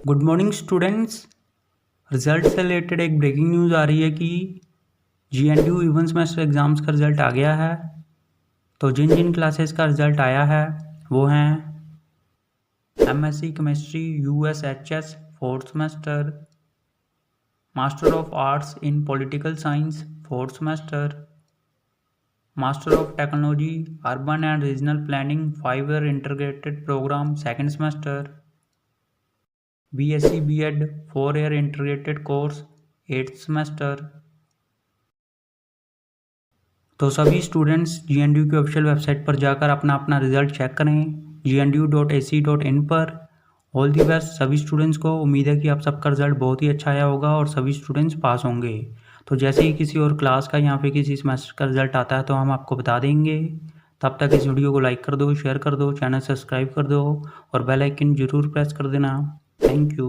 Good morning students. Result से related एक breaking news आ रही है कि GNDU इवन सेमेस्टर एग्ज़ाम्स का रिज़ल्ट आ गया है। तो जिन जिन क्लासेस का रिज़ल्ट आया है वो हैं MSc chemistry USHS 4th semester, master of arts in political science 4th semester, master of technology urban and regional planning 5-year integrated programme 2nd semester, BSc B.Ed 4-year integrated course 8th semester. तो सभी students GNDU की official website पर जाकर अपना अपना result check करें gnu.ac.in पर। All the best सभी स्टूडेंट्स को। उम्मीद है कि आप सबका रिजल्ट बहुत ही अच्छा आया होगा और सभी स्टूडेंट्स पास होंगे। तो जैसे ही किसी और क्लास का या फिर किसी सेमेस्टर का रिजल्ट आता है तो हम आपको बता देंगे। तब तक इस वीडियो को लाइक कर दो, शेयर कर दो, चैनल सब्सक्राइब कर दो और बेल आइकन जरूर प्रेस कर देना। Thank you.